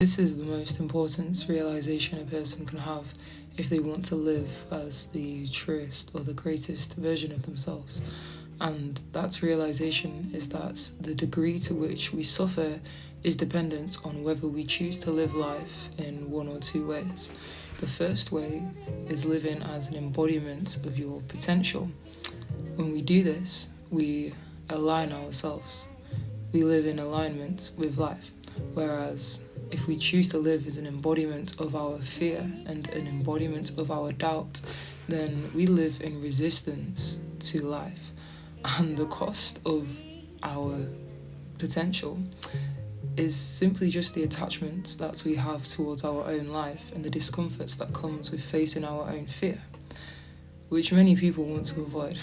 This is the most important realization a person can have if they want to live as the truest or the greatest version of themselves. And that realization is that the degree to which we suffer is dependent on whether we choose to live life in one or two ways. The first way is living as an embodiment of your potential. When we do this, we align ourselves. We live in alignment with life. Whereas if we choose to live as an embodiment of our fear and an embodiment of our doubt, then we live in resistance to life. And the cost of our potential is simply just the attachments that we have towards our own life and the discomforts that comes with facing our own fear, which many people want to avoid.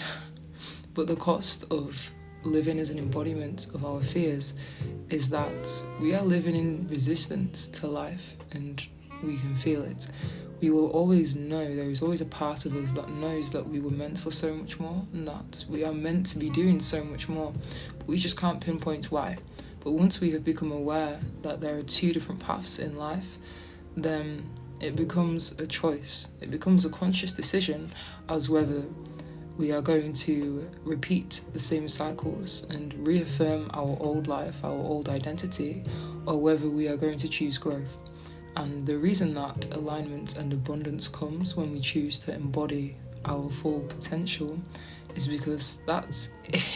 But the cost of living as an embodiment of our fears is that we are living in resistance to life, and we can feel it. We will always know, there is always a part of us that knows that we were meant for so much more and that we are meant to be doing so much more, but we just can't pinpoint why. But once we have become aware that there are two different paths in life, then it becomes a choice. It becomes a conscious decision as whether we are going to repeat the same cycles and reaffirm our old life, our old identity, or whether we are going to choose growth. And the reason that alignment and abundance comes when we choose to embody our full potential is because that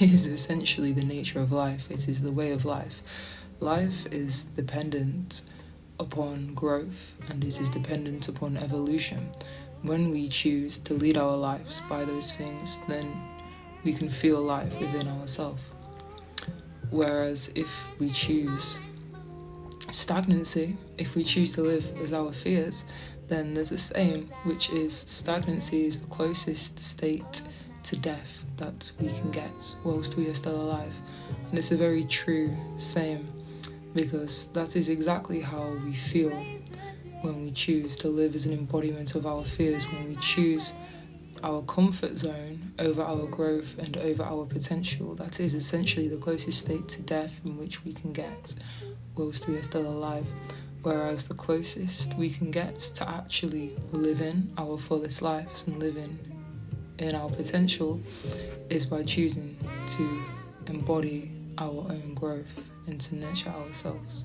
is essentially the nature of life. It is the way of life. Life is dependent upon growth, and it is dependent upon evolution. When we choose to lead our lives by those things, then we can feel life within ourselves. Whereas if we choose stagnancy, if we choose to live as our fears, then there's a saying which is stagnancy is the closest state to death that we can get whilst we are still alive. And it's a very true saying, because that is exactly how we feel when we choose to live as an embodiment of our fears, when we choose our comfort zone over our growth and over our potential. That is essentially the closest state to death in which we can get whilst we are still alive. Whereas the closest we can get to actually living our fullest lives and living in our potential is by choosing to embody our own growth and to nurture ourselves.